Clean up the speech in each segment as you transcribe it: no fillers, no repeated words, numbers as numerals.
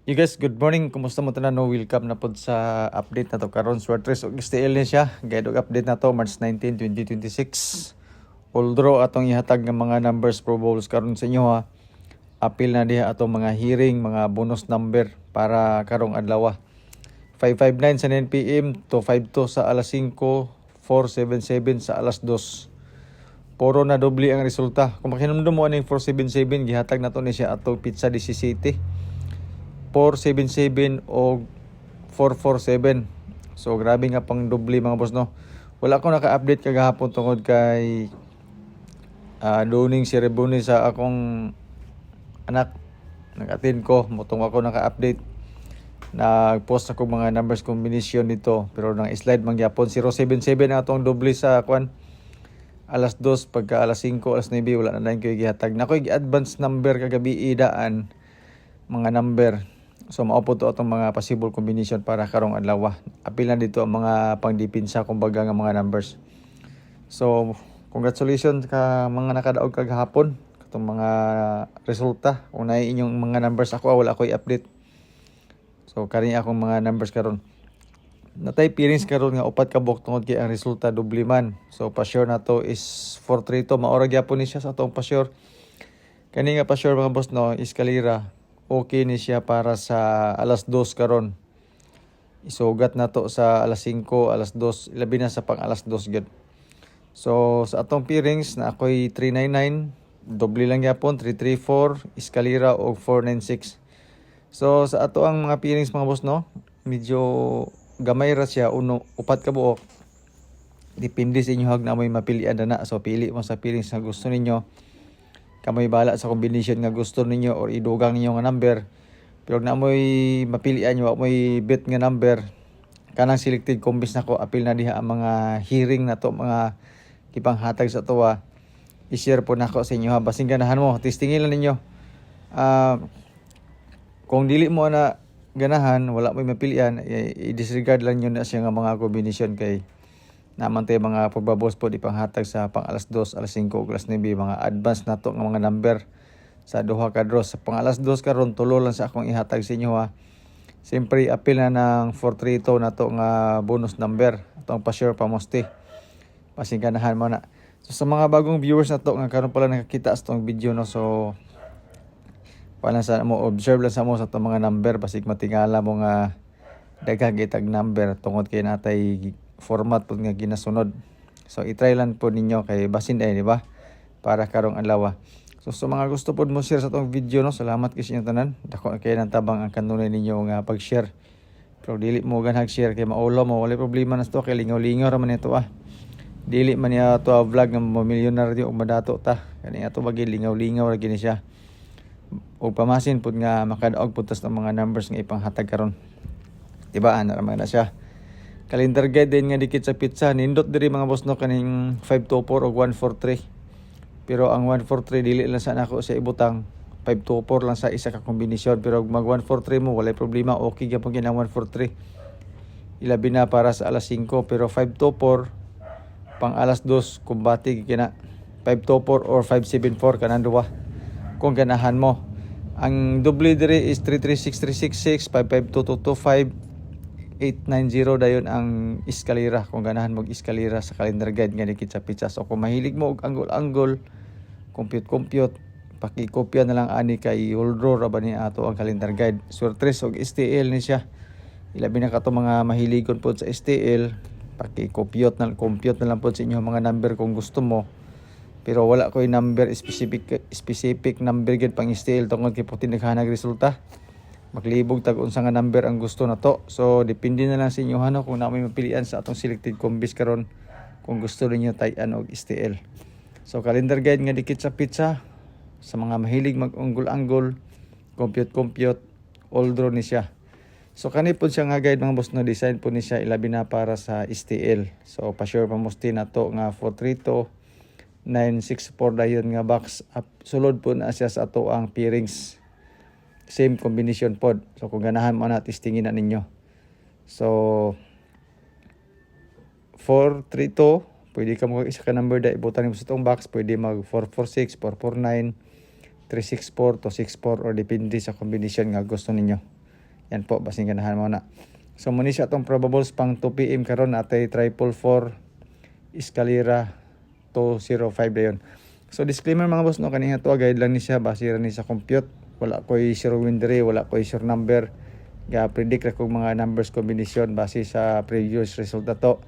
You guys, good morning. Kumusta mo tanan? No, welcome na pod sa update na to karon. Swertres og STL ni siya. Guide og update na to March 19, 2026. Although atong ihatag ng mga numbers probables karon sa inyo ha. Apil na diha atong mga hearing, mga bonus number para karong adlaw. 5:59 sa 9 PM to 5:02 sa alas 5, 4:77 sa alas 2. Puro na doble ang resulta. Kung makinumdum mo aning 477, gihatag na to ni siya ato Pizza 17. 477 o 447. So grabe nga pang doble mga boss no. Wala ko naka-update kagahapon tungod kay doning ceremony sa akong anak. Nag-attend ko, mutong ako naka-update. Nag-post ako mga numbers combination dito pero nang slide man gyapon 077 ang atong doble sa kwan. Alas 2 pagka alas 5 alas 9 wala na lang ko gihatag. Nakoy gi-advance number kagabi idaan mga number. So maupo to atong mga possible combination para karong adlaw. Apil na dito ang mga pangdipinsa kumbaga nga mga numbers. So congratulations ka mga nakadaog kagahapon katong mga resulta. Unay inyong mga numbers ako wala ko'y update. So kani akong mga numbers karon. Natay feelings karon nga upat ka buok tungod kay ang resulta doble man. So pa sure na to is 432 maora gyapon ni siya sa atong pa sure. Kani nga pa sure mga boss no, Escalera. Okay ni siya para sa alas 2 karon. Isugat na to sa alas 5, alas 2, labi na sa pang alas 2 gud. So sa atong pairings na ako'y 399, doble lang yapon 334, Escalera og 496. So sa ato ang mga pairings mga boss no, medyo gamay ra siya upat ka buok. Depende sa inyo hag na mo'y mapilian na. So pili mo sa pairings na gusto ninyo. Kamoy bala sa combination nga gusto ninyo or idugang ninyo nga number. Pero na mo'y mapilian nyo, mo'y bet nga number. Kanang selected combis na ko, apil na diha ang mga hearing na to, mga kipanghatag sa tuwa. I-share po na ko sa inyo ha. Basing ganahan mo, testingin lang ninyo. Kung dili mo na ganahan, wala mo'y mapilian, i-disregard lang nyo na siya nga mga combination kay naman tayo mga pagbabos po di panghatag sa pang alas 2, alas 5, alas 9 mga advance na to ng mga number sa duha ka draws. Sa pang alas 2 karon tulo lang sa akong ihatag sa inyo ha. Siyempre apil na ng 432 na to nga bonus number atong pa-share pamosti. Pasing ganahan mo na. So sa mga bagong viewers na to nga karon pala nakakita sa tong video no, so pala sa mo observe lang sa mo sa to mga number basig matingala mo nga daghang gitag number tungod kay natay format po nga ginasunod. So i-try lang po ninyo kay basin di ba? Para karong adlaw. So sa mga gusto po mo share sa tong video no, salamat kay sa inyong tanan. Dako kay nang tabang ang kanunay ninyo nga pag-share. Pero dili mo ganhag share kay maulo mo wala problema na to kay lingaw-lingaw ra man ito Dili man niya to vlog nga milyonaryo og madato ta. Kani ato bagi lingaw-lingaw ra gini siya. Og pamasin pud nga makadaog putas ng mga numbers nga ipanghatag karon. Diba ana ra man na siya. Calendar guide din nga dikit sa pizza. Nindot diri mga boss no kaning 524 o 143. Pero ang 143 dili lang sa nako sa ibutang. 524 lang sa isa ka kombinasyon. Pero mag 143 mo walay problema. Okay gyapon kinang 143. Ilabi na para sa alas 5. Pero 524 pang alas 2 kumbati kina 524 or 574 kanan duwa. Kung ganahan mo. Ang doble diri is 336366 552225 890 dayon ang Escalera kung ganahan mo Escalera sa calendar guide nga dikit sa pizza. So kung mahilig mo og angle-angle, compute pakikopya na lang ani kay Uldro ra ba ni ato ang calendar guide. Swertres og STL ni siya. Ilabi na kato mga mahiligon pod sa STL, pakikompute na lang pod sa inyo mga number kung gusto mo. Pero wala ko'y number specific number gid pang STL tungod kay puti naghanag resulta. Maglibog tag unsa nga number ang gusto na to. So depende na lang sa inyo ano kung na may mapilian sa atong selected combis karon kung gusto niyo tay-an og STL. So calendar guide nga dikit sa pizza sa mga mahilig mag-unggol-anggol, compute all draw ni siya. So kani pud siya nga guide mga boss no, design po ni siya ilabi na para sa STL. So pa sure pamusti na to nga 432 964 dayon nga box up. Sulod po na siya sa ato ang pairings. Same combination pod. So kung ganahan mo na testingin na ninyo. So 432 pwede ka mo isa ka number da ibutan mo sa itong box, pwede mag 446, 449, 364 to 64 or depende sa combination nga gusto ninyo. Yan po, basing ganahan mo na. So muna siya itong probables pang 2 PM karon atay 444 Escalera 205 dayon. So disclaimer mga boss no, kaniya to guide lang ni siya base ra ni sa compute. Wala koy zero win diri, wala koy sure number. Ga predict ra kog mga numbers combination base sa previous result to.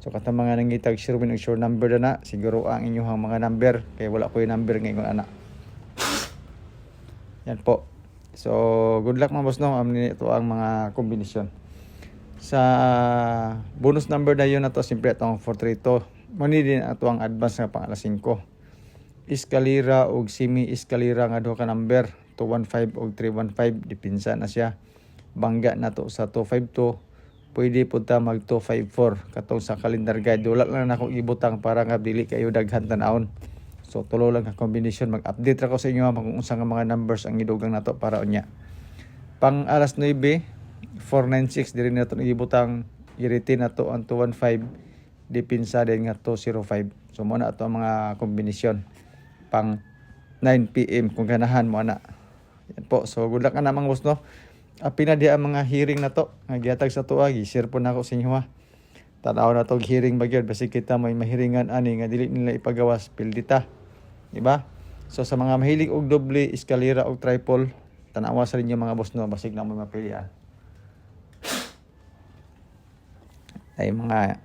So kata mga nangitag sure win ug sure number na siguro ang inyong mga number kay wala koy number ngayon ana. Yan po. So good luck mga boss no, amni ito ang mga kombinasyon. Sa bonus number na yun na to, siyempre itong 432. Muni din ito ang advance nga pang alas 5. Escalera o semi-escalera nga duha ka number 215 o 315 dipinsa na siya. Bangga na to sa 252. Pwede po ta mag 254 katong sa calendar guide. Wala lang na akong ibutang para nga dili kayo daghan tan-awon. So tulo lang ka combination, mag-update ra ko sa inyo kung unsa nga mga numbers ang idugang nato para unya. Pang alas 9 496 diri na ito ibutang i-retain na to ang 215 dipinsa din nga 205. So mo na ito ang mga kombinasyon pang 9 PM kung ganahan mo na. Yan po. So good luck na mga boss no. Apina di ang mga hearing na to nga gihatag sa tuwa, gi-share po na ako sa inyo ha. Tanaw na tong hearing bagyod basi kita may mahiringan ani nga dili nila ipagawas pildita. Di ba? So sa mga mahilig og doble, escalera og triple, tanawa sa inyo mga boss no, basig na mo mapilian. Ay mga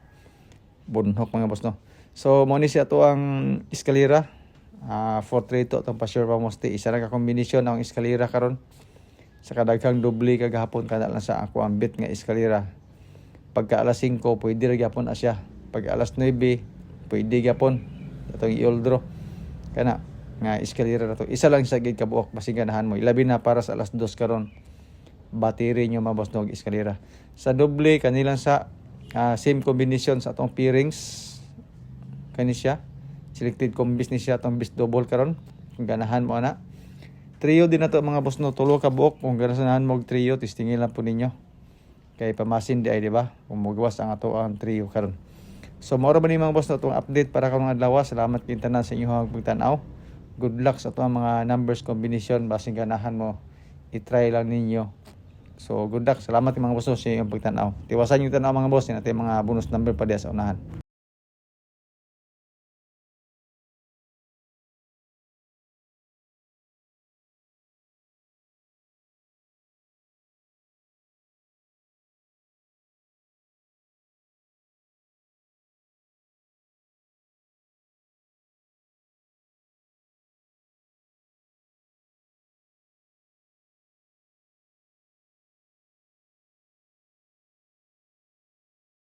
bunhok mga boss no. So mo ni siya to ang escalera 432 itong pa-sure pa moste isa ra ka kombinasyon ang escalera karon sa kadaghang doble kagahapon kada lang sa ako ang bet nga escalera. Pagka alas 5 pwede ra gyapon na siya, pag alas 9 pwede gyapon atong i-oldro kana nga escalera na to. Isa lang sa gid kabuok basig ganahan mo ilabi na para sa alas 2 karon battery nyo mga boss no escalera. Sa doble kanilang sa same combination sa atong pairings kani siya selected combis ni siya atong bis double karon kung ganahan mo ana. Trio din nato mga boss no, tulo ka buok kung ganahan mo og trio testingin lang po ninyo kay pamasin di ay di ba kung magawas ang ato ang trio karon. So mao ra ba ni mga boss no itong update para karong adlaw. Salamat kinta na sa inyong pagtan-aw. Good luck sa atong mga numbers combination basing ganahan mo i-try lang ninyo. So good luck. Salamat mga boss sa inyong pagtan-aw. Tiwasan yung tan-aw mga boss, natin mga bonus number pa diya sa unahan.